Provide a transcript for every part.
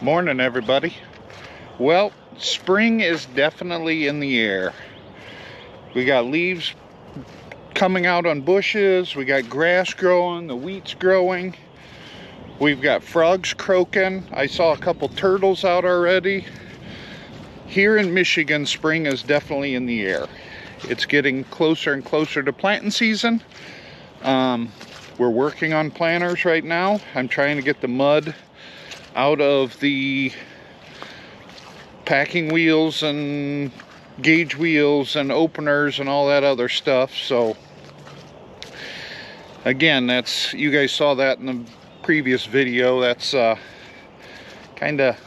Morning, everybody. Well, spring is definitely in the air. We got leaves coming out on bushes, we got grass growing, the wheat's growing, we've got frogs croaking. I saw a couple turtles out already. Here in Michigan, spring is definitely in the air. It's getting closer and closer to planting season. We're working on planters right now. I'm trying to get the mud out of the packing wheels and gauge wheels and openers and all that other stuff. So again, that's, you guys saw that in the previous video. That's kind of,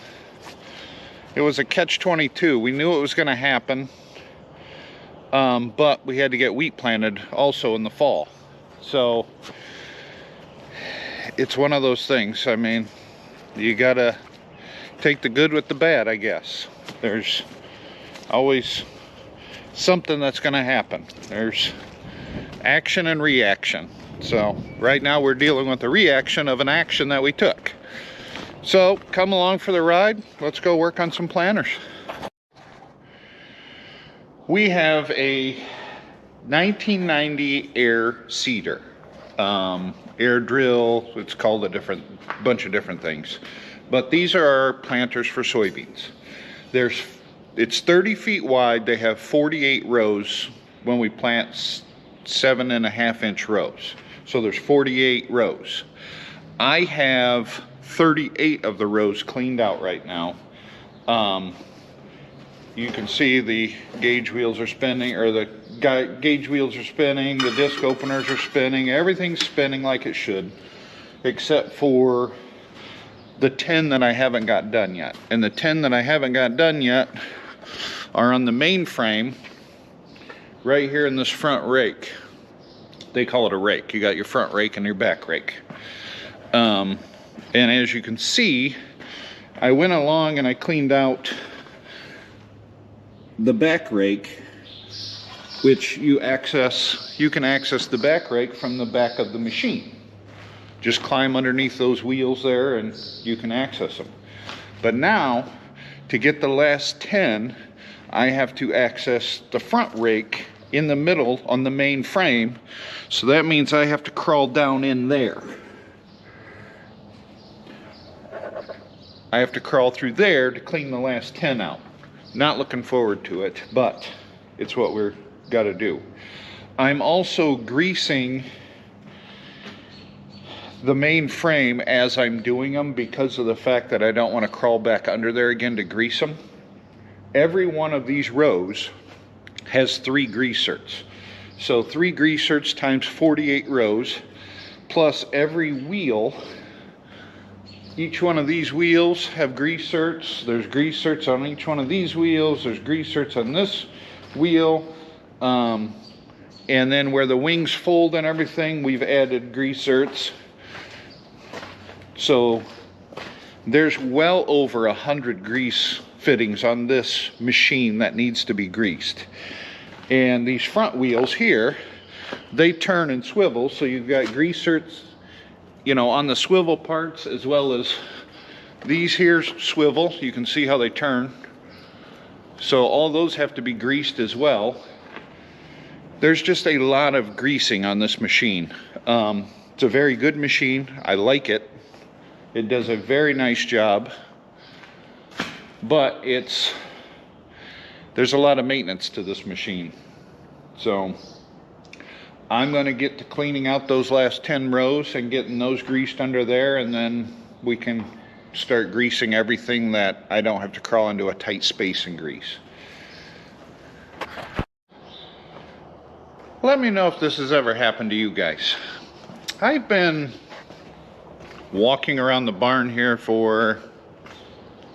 it was a catch-22. We knew it was going to happen, but we had to get wheat planted also in the fall. So it's one of those things. I mean, you gotta take the good with the bad, I guess. There's always something that's gonna happen. There's action and reaction. So right now we're dealing with the reaction of an action that we took. So come along for the ride. Let's go work on some planters. We have a 1990 Air seeder. Air drill, it's called a bunch of different things. But these are our planters for soybeans. It's 30 feet wide. They have 48 rows when we plant 7.5-inch rows. So there's 48 rows. I have 38 of the rows cleaned out right now. You can see the gauge wheels are spinning, or the gauge wheels are spinning, the disc openers are spinning, everything's spinning like it should, except for the 10 that I haven't got done yet. And the 10 that I haven't got done yet are on the main frame, right here in this front rake. They call it a rake. You got your front rake and your back rake. And as you can see, I went along and I cleaned out the back rake, which you can access the back rake from the back of the machine. Just climb underneath those wheels there and you can access them. But now, to get the last 10, I have to access the front rake in the middle on the main frame. So that means I have to crawl down in there. I have to crawl through there to clean the last 10 out. Not looking forward to it, but it's what we're got to do. I'm also greasing the main frame as I'm doing them, because of the fact that I don't want to crawl back under there again to grease them. Every one of these rows has 3 grease certs. So 3 grease certs times 48 rows, plus every wheel. Each one of these wheels have grease certs. There's grease certs on each one of these wheels. There's grease certs on this wheel. And then where the wings fold and everything, we've added grease certs. So there's well over 100 grease fittings on this machine that needs to be greased. And these front wheels here, they turn and swivel. So you've got grease certs, you know, on the swivel parts, as well as these here swivel. You can see how they turn. So all those have to be greased as well. There's just a lot of greasing on this machine. It's a very good machine. I like it. It does a very nice job. But there's a lot of maintenance to this machine. So I'm going to get to cleaning out those last 10 rows and getting those greased under there, and then we can start greasing everything that I don't have to crawl into a tight space and grease. Let me know if this has ever happened to you guys. I've been walking around the barn here for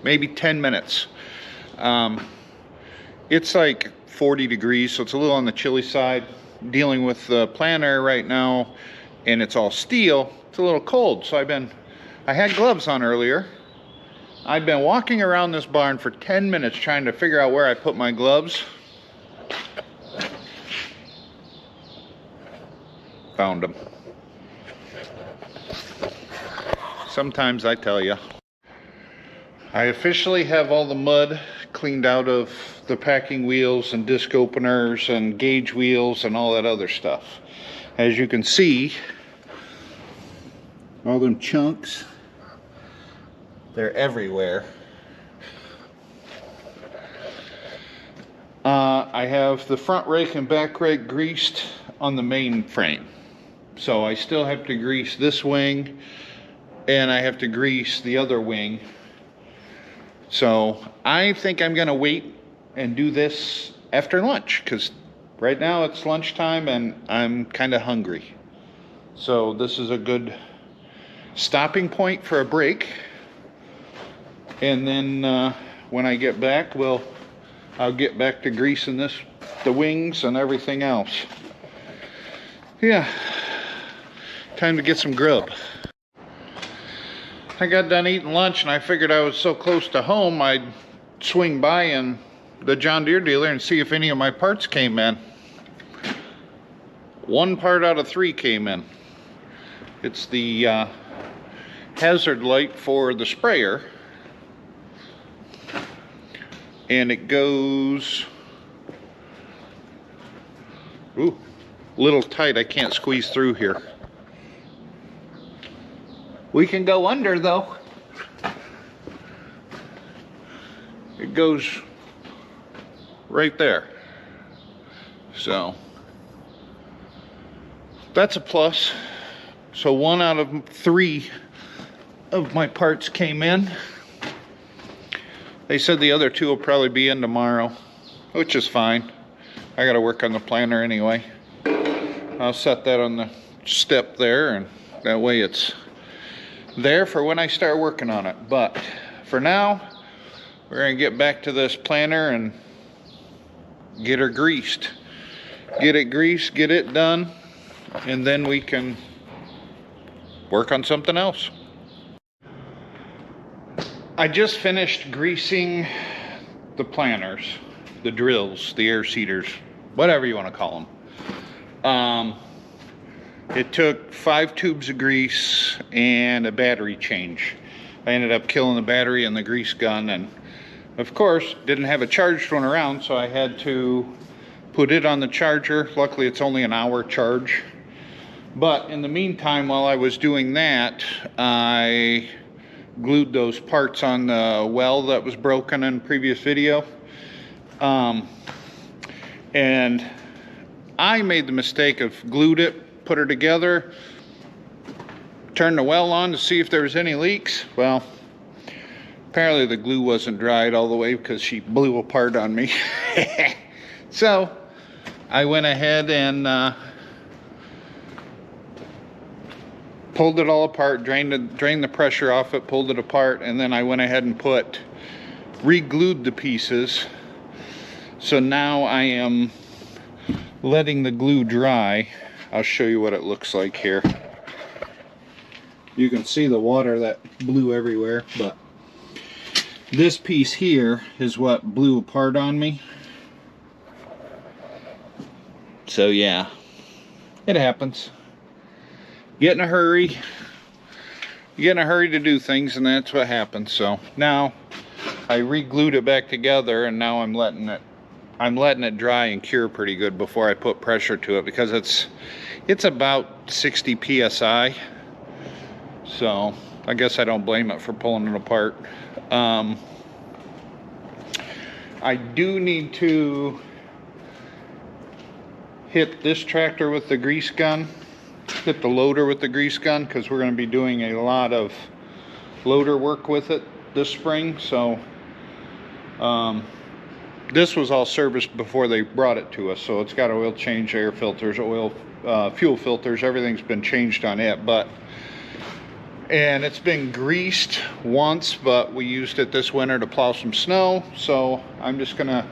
maybe 10 minutes. It's like 40 degrees, so it's a little on the chilly side. Dealing with the planter right now, and it's all steel. It's a little cold, so I had gloves on earlier. I've been walking around this barn for 10 minutes trying to figure out where I put my gloves. Found them. Sometimes I tell you. I officially have all the mud cleaned out of the packing wheels and disc openers and gauge wheels and all that other stuff. As you can see, all them chunks, they're everywhere. I have the front rake and back rake greased on the main frame. So I still have to grease this wing, and I have to grease the other wing. So I think I'm gonna wait and do this after lunch, because right now it's lunchtime and I'm kind of hungry. So this is a good stopping point for a break. And then when I get back, I'll get back to greasing the wings and everything else. Yeah, time to get some grub. I got done eating lunch and I figured I was so close to home I'd swing by and the John Deere dealer and see if any of my parts came in. One part out of 3 came in. It's the hazard light for the sprayer, and it goes a little tight. I can't squeeze through here. We can go under though. It goes right there. So that's a plus. So 1 out of 3 of my parts came in. They said the other 2 will probably be in tomorrow, which is fine. I gotta work on the planner anyway. I'll set that on the step there, and that way it's there for when I start working on it. But for now, we're gonna get back to this planner and get her greased. Get it greased, get it done, and then we can work on something else. I just finished greasing the planners, the drills, the air seeders, whatever you want to call them. It took 5 tubes of grease and a battery change. I ended up killing the battery and the grease gun, and of course didn't have a charged one around, so I had to put it on the charger. Luckily it's only an hour charge. But in the meantime, while I was doing that, I glued those parts on the well that was broken in the previous video. And I made the mistake of glued it, put her together, turned the well on to see if there was any leaks. Well, apparently the glue wasn't dried all the way because she blew apart on me. So I went ahead and pulled it all apart, drained the pressure off it, pulled it apart, and then I went ahead and re-glued the pieces. So now I am letting the glue dry. I'll show you what it looks like here. You can see the water that blew everywhere, but this piece here is what blew apart on me. So yeah, it happens. Get in a hurry. You get in a hurry to do things, and that's what happens. So now I re-glued it back together, and now I'm letting it dry and cure pretty good before I put pressure to it, because it's about 60 psi. So I guess I don't blame it for pulling it apart. I do need to hit this tractor with the grease gun. Hit the loader with the grease gun, because we're going to be doing a lot of loader work with it this spring. So this was all serviced before they brought it to us, so it's got oil change, air filters, fuel filters, everything's been changed on it. And it's been greased once, but we used it this winter to plow some snow. So I'm just gonna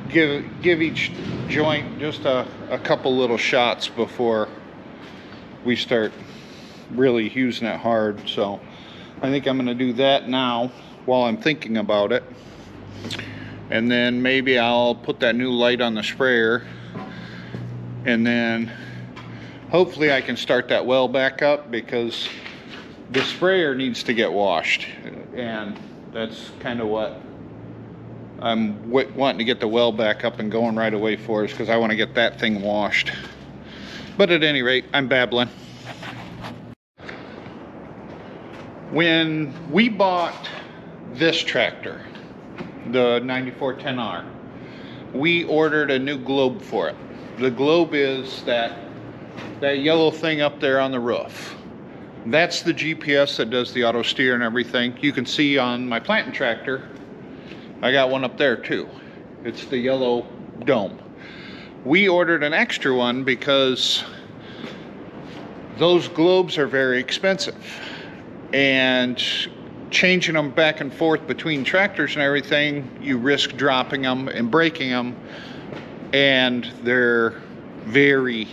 give each joint just a couple little shots before we start really using it hard. So I think I'm going to do that now while I'm thinking about it, and then maybe I'll put that new light on the sprayer, and then hopefully I can start that well back up, because the sprayer needs to get washed, and That's kind of what I'm wanting to get the well back up and going right away for, is because I want to get that thing washed. But at any rate, I'm babbling. When we bought this tractor, the 9410R, we ordered a new globe for it. The globe is that yellow thing up there on the roof. That's the GPS that does the auto steer and everything. You can see on my planting tractor, I got one up there too. It's the yellow dome. We ordered an extra one because those globes are very expensive, and changing them back and forth between tractors and everything, you risk dropping them and breaking them, and they're very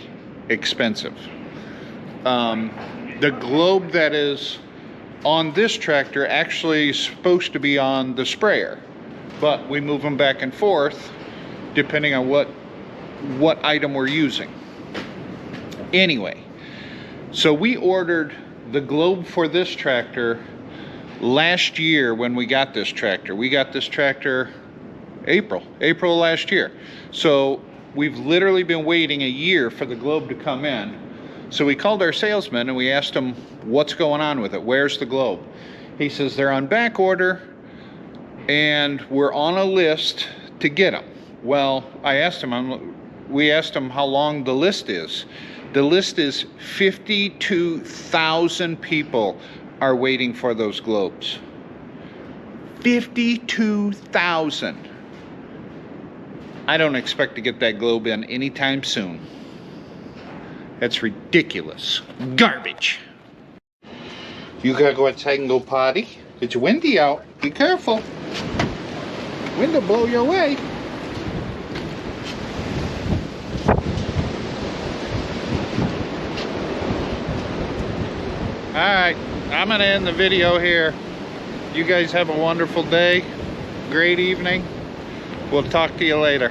expensive. The globe that is on this tractor actually is supposed to be on the sprayer, but we move them back and forth depending on what item we're using. Anyway, so we ordered the globe for this tractor last year when we got this tractor. We got this tractor April last year. So we've literally been waiting a year for the globe to come in. So we called our salesman and we asked him what's going on with it. Where's the globe? He says they're on back order and we're on a list to get them. Well, we asked him how long the list is. The list is 52,000 people are waiting for those globes. 52,000. I don't expect to get that globe in anytime soon. That's ridiculous. Garbage. You gotta go outside and go potty. It's windy out. Be careful. Wind will blow you away. Alright, I'm gonna end the video here. You guys have a wonderful day. Great evening. We'll talk to you later.